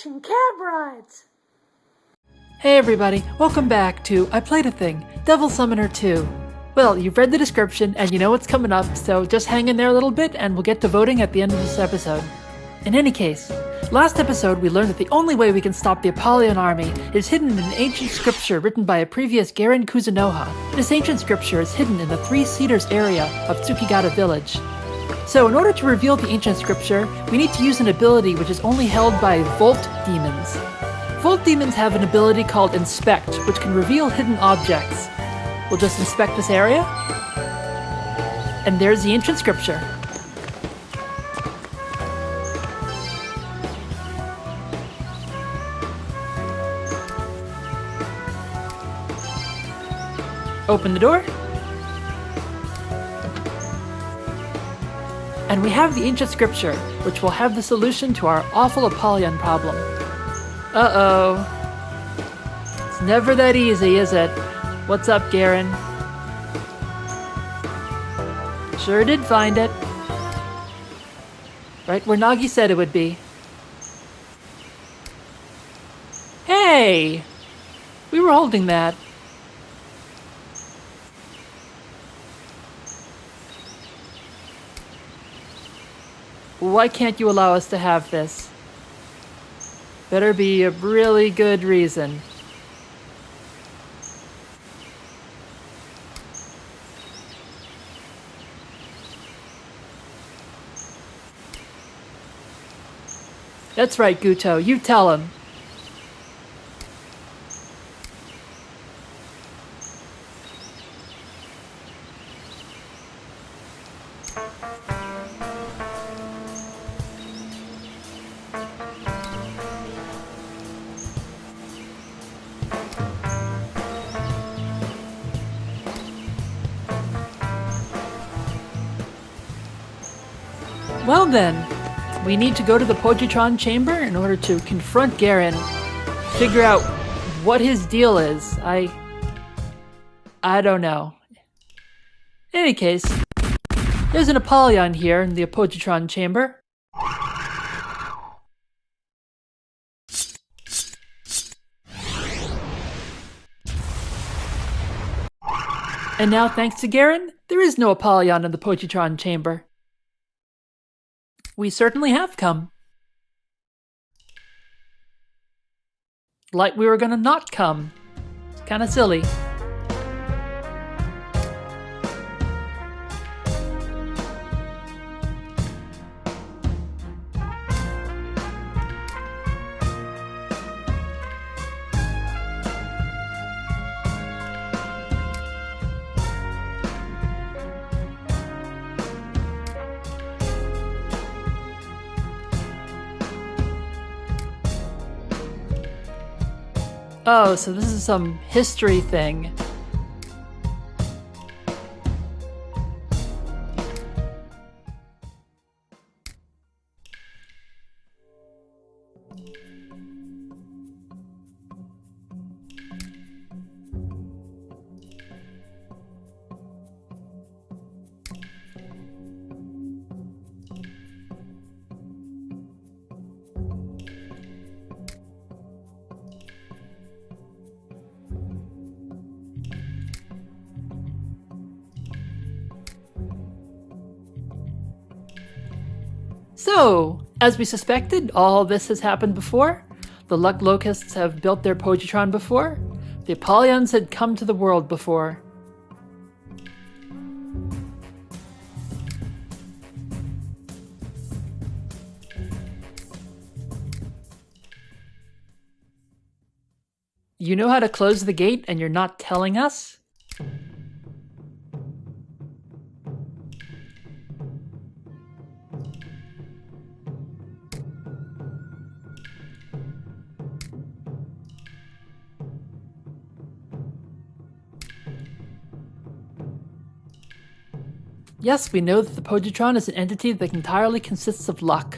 watching Cab Rides! Hey everybody, welcome back to I Played a Thing, Devil Summoner 2. Well, you've read the description and you know what's coming up, so just hang in there a little bit and we'll get to voting at the end of this episode. In any case, last episode we learned that the only way we can stop the Apollyon army is hidden in an ancient scripture written by a previous Garen Kuzunoha. This ancient scripture is hidden in the Three Cedars area of Tsukigata village. So in order to reveal the ancient scripture, we need to use an ability which is only held by Volt demons. Volt demons have an ability called Inspect, which can reveal hidden objects. We'll just inspect this area. And there's the ancient scripture. Open the door. And we have the ancient scripture, which will have the solution to our awful Apollyon problem. Uh-oh. It's never that easy, is it? What's up, Garen? Sure did find it. Right where Nagi said it would be. Hey! We were holding that. Why can't you allow us to have this? Better be a really good reason. That's right, Guto. You tell him. Well then, we need to go to the Positron chamber in order to confront Garen, figure out what his deal is. I don't know. In any case, there's an Apollyon here in the Positron chamber. And now, thanks to Garen, there is no Apollyon in the Positron chamber. We certainly have come. Like we were gonna not come. It's kinda silly. Oh, so this is some history thing. So, as we suspected, all this has happened before. The Luck Locusts have built their Positron before. The Apollyons had come to the world before. You know how to close the gate and you're not telling us? Yes, we know that the Positron is an entity that entirely consists of luck.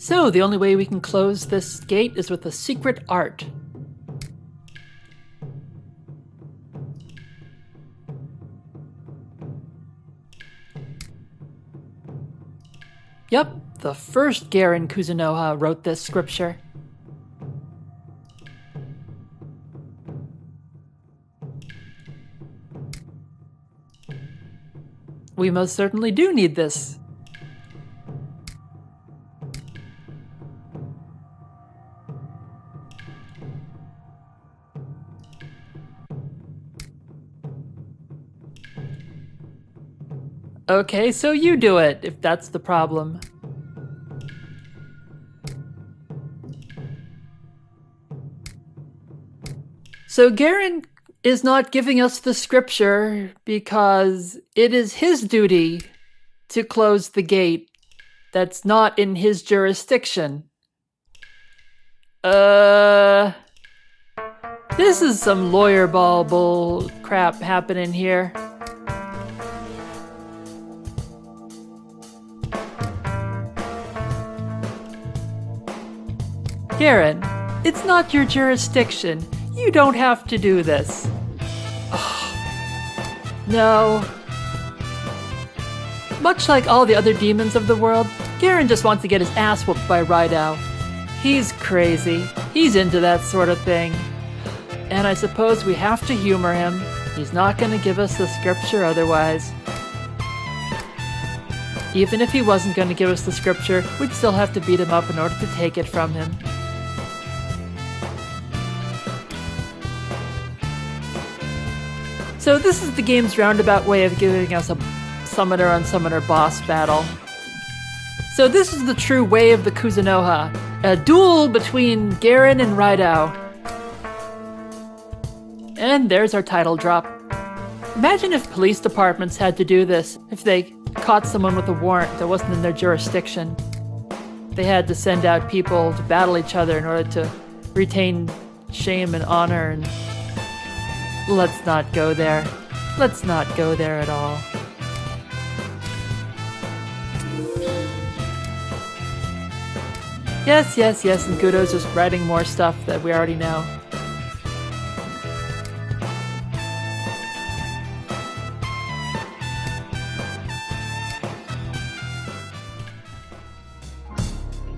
So, the only way we can close this gate is with a secret art. Yep, the first Garen Kuzunoha wrote this scripture. We most certainly do need this. Okay, so you do it, if that's the problem. So Garen is not giving us the scripture because it is his duty to close the gate that's not in his jurisdiction. This is some lawyer ball bull crap happening here. Garen, it's not your jurisdiction. You don't have to do this. Oh, no. Much like all the other demons of the world, Garen just wants to get his ass whooped by Raidou. He's crazy. He's into that sort of thing. And I suppose we have to humor him. He's not going to give us the scripture otherwise. Even if he wasn't going to give us the scripture, we'd still have to beat him up in order to take it from him. So this is the game's roundabout way of giving us a summoner on summoner boss battle. So this is the true way of the Kuzunoha, a duel between Garen and Raidou. And there's our title drop. Imagine if police departments had to do this, if they caught someone with a warrant that wasn't in their jurisdiction. They had to send out people to battle each other in order to retain shame and honor, and let's not go there. Let's not go there at all. Yes, and Gudo's just writing more stuff that we already know.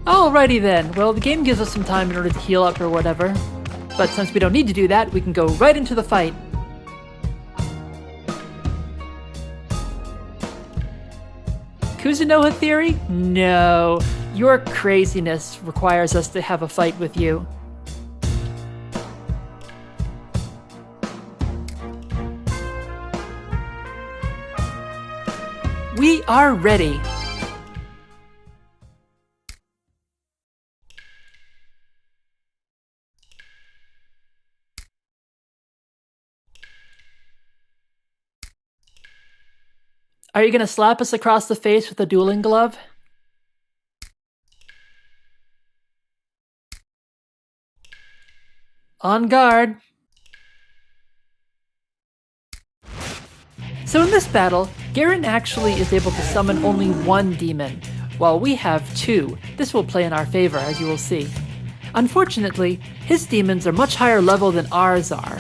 Alrighty then, well the game gives us some time in order to heal up or whatever. But since we don't need to do that, we can go right into the fight. Kuzunoha theory? No. Your craziness requires us to have a fight with you. We are ready. Are you gonna slap us across the face with a dueling glove? On guard. So in this battle, Garen actually is able to summon only one demon, while we have two. This will play in our favor, as you will see. Unfortunately, his demons are much higher level than ours are.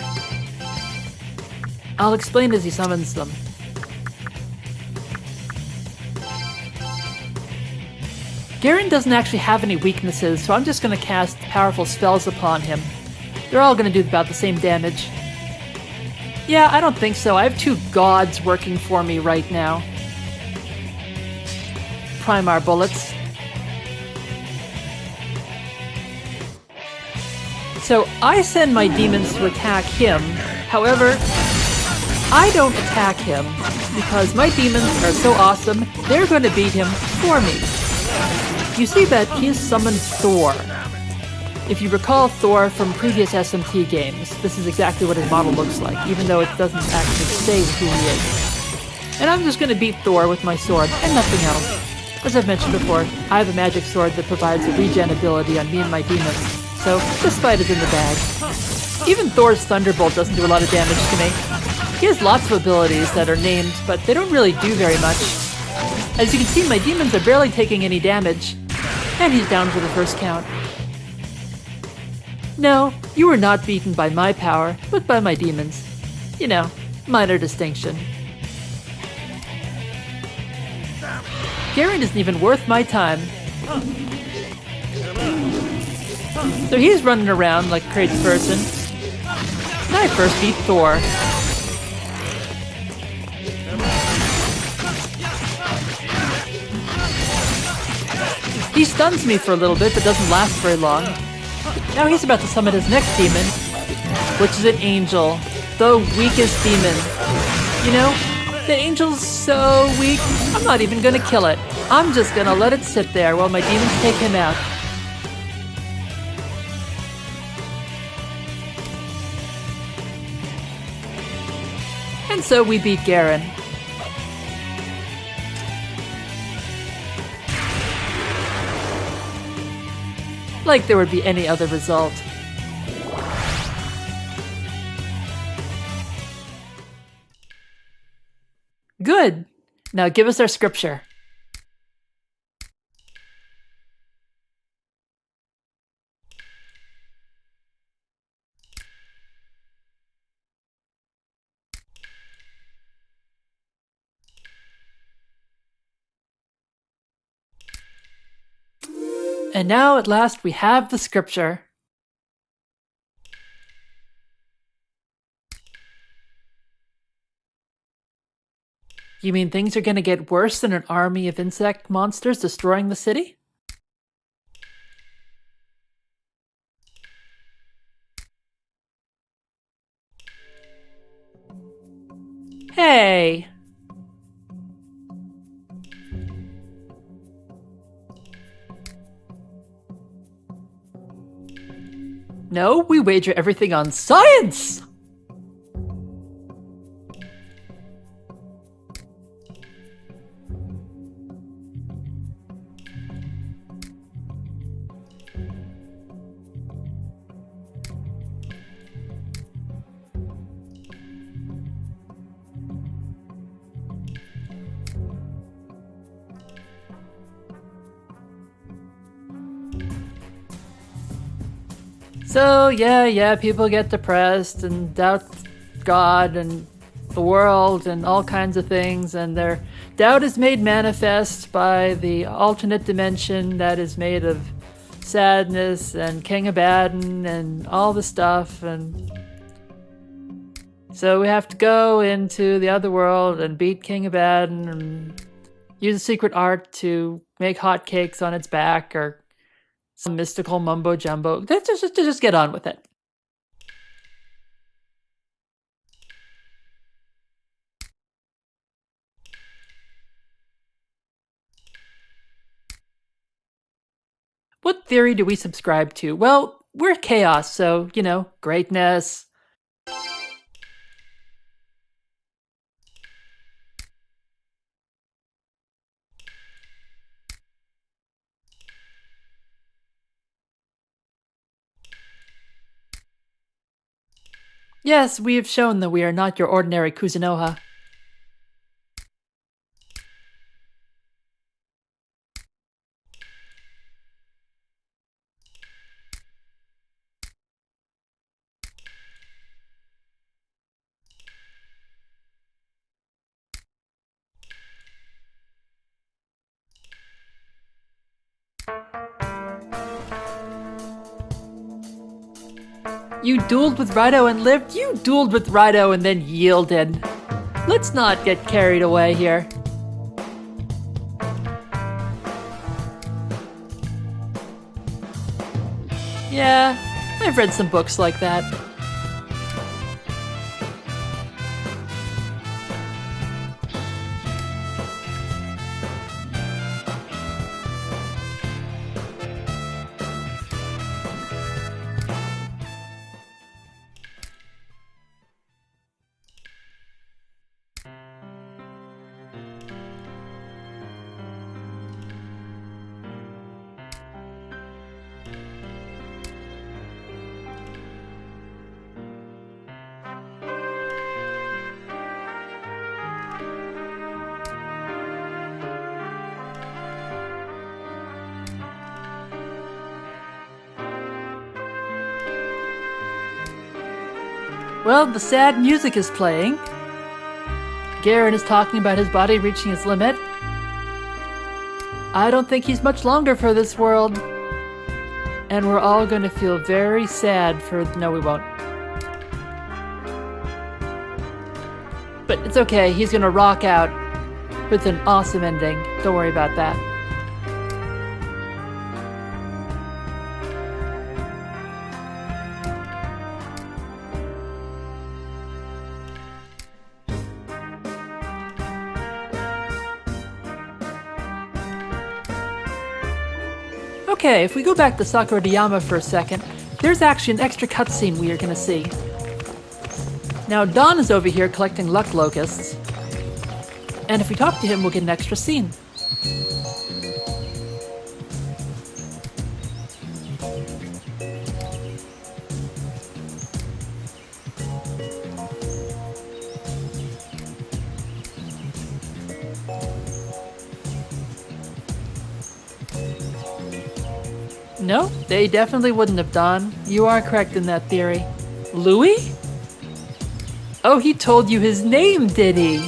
I'll explain as he summons them. Garen doesn't actually have any weaknesses, so I'm just going to cast powerful spells upon him. They're all going to do about the same damage. Yeah, I don't think so. I have two gods working for me right now. Primar bullets. So I send my demons to attack him. However, I don't attack him because my demons are so awesome, they're going to beat him for me. You see that he has summoned Thor. If you recall Thor from previous SMT games, this is exactly what his model looks like, even though it doesn't actually say who he is. And I'm just going to beat Thor with my sword, and nothing else. As I've mentioned before, I have a magic sword that provides a regen ability on me and my demons, so this fight is in the bag. Even Thor's Thunderbolt doesn't do a lot of damage to me. He has lots of abilities that are named, but they don't really do very much. As you can see, my demons are barely taking any damage. And he's down for the first count. No, you were not beaten by my power, but by my demons. You know, minor distinction. Garen isn't even worth my time. So he's running around like a crazy person. And I first beat Thor. He stuns me for a little bit, but doesn't last very long. Now he's about to summon his next demon, which is an angel. The weakest demon. You know, the angel's so weak, I'm not even gonna kill it. I'm just gonna let it sit there while my demons take him out. And so we beat Garen. Like there would be any other result. Good. Now give us our scripture. And now at last we have the scripture. You mean things are gonna get worse than an army of insect monsters destroying the city? Hey! No, we wager everything on science! So, yeah, people get depressed and doubt God and the world and all kinds of things, and their doubt is made manifest by the alternate dimension that is made of sadness and King Abaddon and all the stuff, and so we have to go into the other world and beat King Abaddon and use a secret art to make hotcakes on its back or some mystical mumbo jumbo. Just get on with it. What theory do we subscribe to? Well, we're chaos, so, you know, greatness. Yes, we have shown that we are not your ordinary Kuzunoha. You dueled with Raido and lived? You dueled with Raido and then yielded. Let's not get carried away here. Yeah, I've read some books like that. Well, the sad music is playing. Garen is talking about his body reaching its limit. I don't think he's much longer for this world. And we're all going to feel very sad for... No, we won't. But it's okay, he's going to rock out with an awesome ending. Don't worry about that. Okay, if we go back to Sakura Diyama for a second, there's actually an extra cutscene we are going to see. Now, Don is over here collecting luck locusts, and if we talk to him, we'll get an extra scene. No, they definitely wouldn't have, Don. You are correct in that theory. Louis? Oh, he told you his name, did he?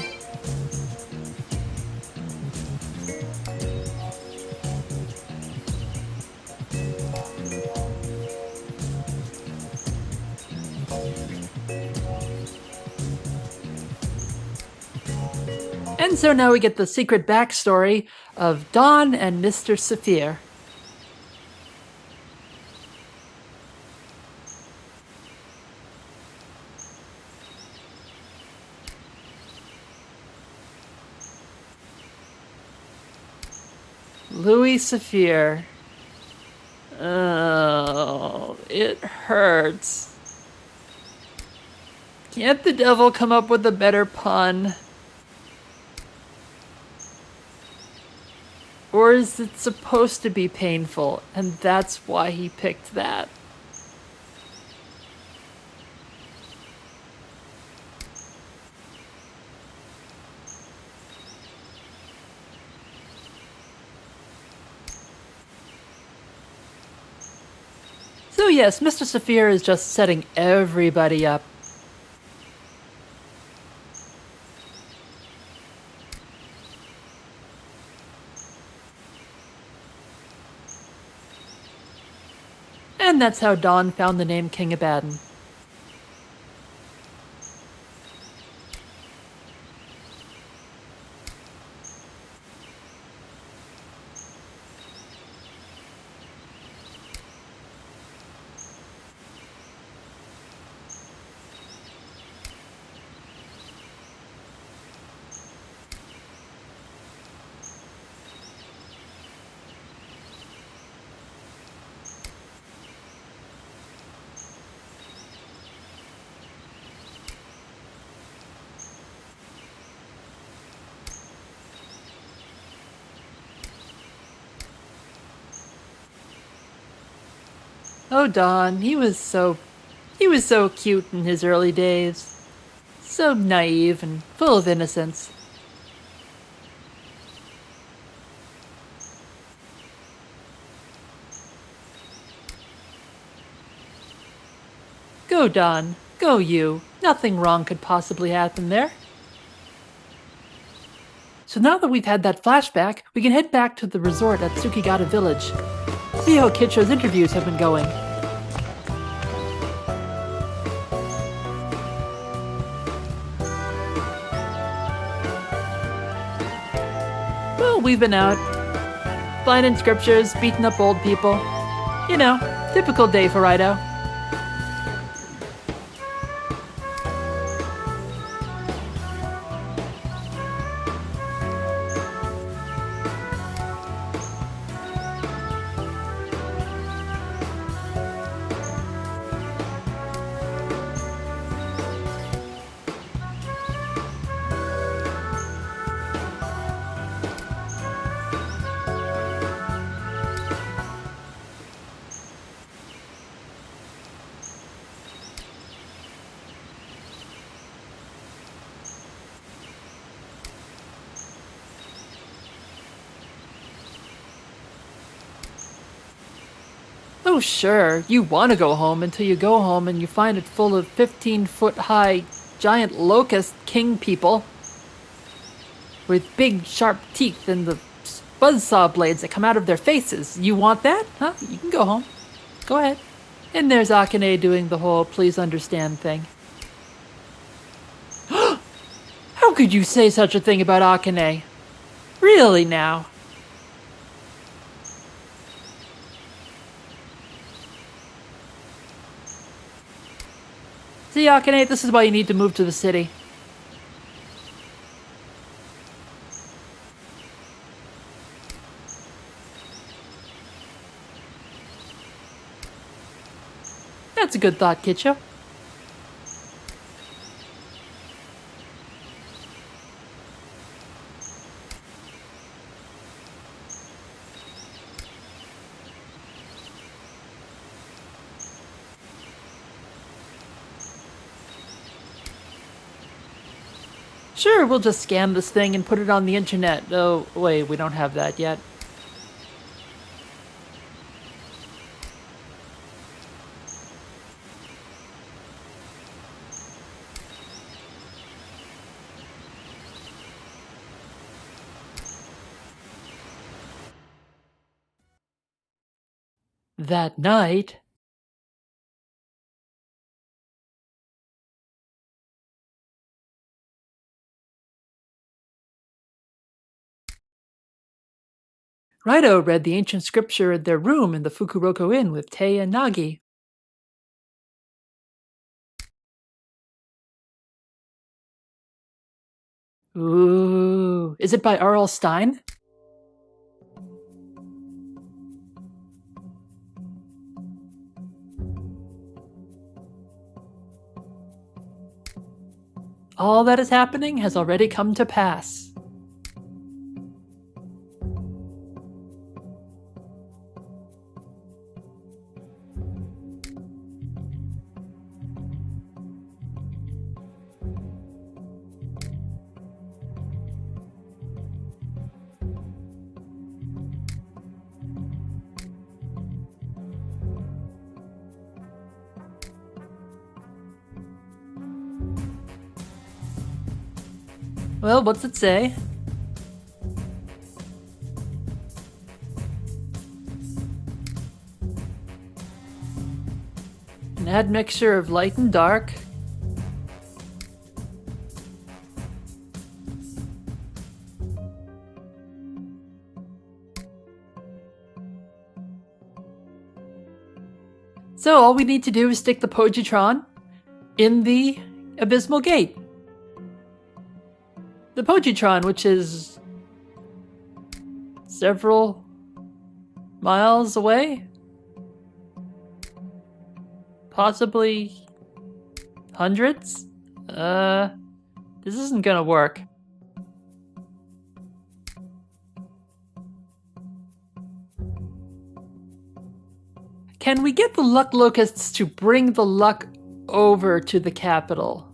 And so now we get the secret backstory of Don and Mr. Saphir. Louis Saphir. Oh, it hurts. Can't the devil come up with a better pun? Or is it supposed to be painful, and that's why he picked that? So yes, Mr. Saphir is just setting everybody up. And that's how Dawn found the name King Abaddon. Oh, Don, he was so cute in his early days. So naive and full of innocence. Go, Don. Go, you. Nothing wrong could possibly happen there. So now that we've had that flashback, we can head back to the resort at Tsukigata Village. See how Kicho's interviews have been going. Well, we've been out, finding scriptures, beating up old people. You know, typical day for Raido. Oh sure, you want to go home until you go home and you find it full of 15-foot-high giant locust king people with big sharp teeth and the buzzsaw blades that come out of their faces. You want that? Huh? You can go home. Go ahead. And there's Akane doing the whole please understand thing. How could you say such a thing about Akane? Really now? See, Akane, this is why you need to move to the city. That's a good thought, Kicho. Sure, we'll just scan this thing and put it on the internet. Oh, wait, we don't have that yet. That night... Raidou read the ancient scripture in their room in the Fukuroku Inn with Tei and Nagi. Ooh, is it by R.L. Stein? All that is happening has already come to pass. Well, what's it say? An admixture of light and dark. So all we need to do is stick the Pojitron in the Abysmal Gate. The Pojitron, which is several miles away? Possibly hundreds? This isn't gonna work. Can we get the Luck Locusts to bring the luck over to the capital?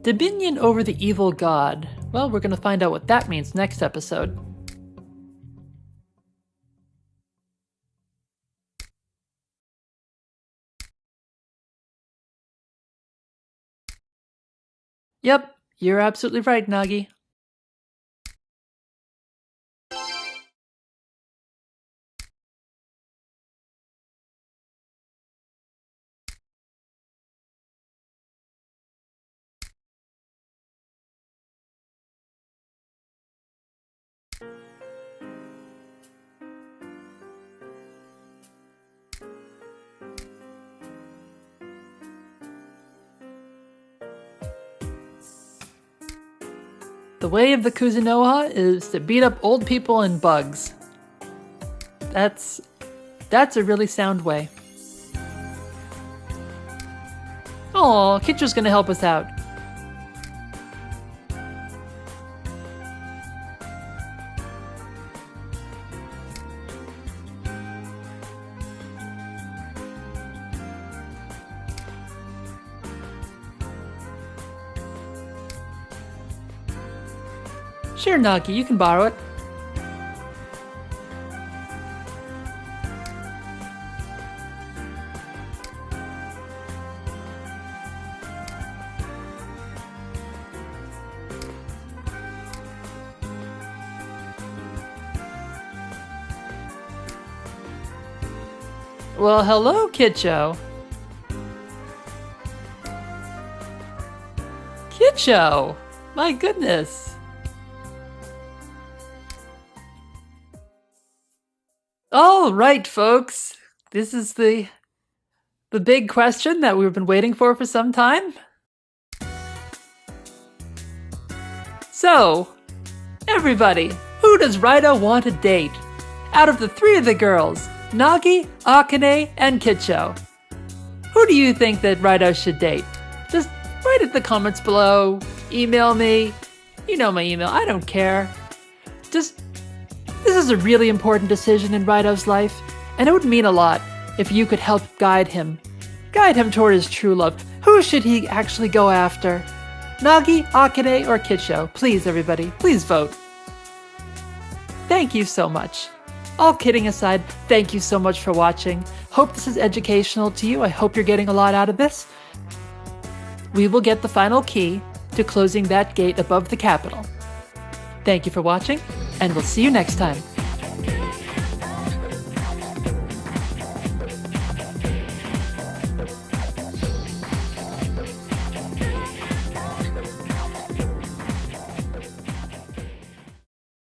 Dominion over the evil god. Well, we're gonna find out what that means next episode. Yep, you're absolutely right, Nagi. The way of the Kuzunoha is to beat up old people and bugs. That's a really sound way. Oh, Kicho's gonna help us out. Sure, Nagi, you can borrow it. Well, hello, Kitcho. Kitcho! My goodness. All right, folks. This is the big question that we've been waiting for some time. So, everybody, who does Raido want to date? Out of the three of the girls, Nagi, Akane, and Kitcho, who do you think that Raido should date? Just write it in the comments below, email me. You know my email, I don't care. This is a really important decision in Raido's life, and it would mean a lot if you could help guide him toward his true love. Who should he actually go after? Nagi, Akane, or Kitcho? Please, everybody, please vote. Thank you so much. All kidding aside, thank you so much for watching. Hope this is educational to you. I hope you're getting a lot out of this. We will get the final key to closing that gate above the Capitol. Thank you for watching, and we'll see you next time.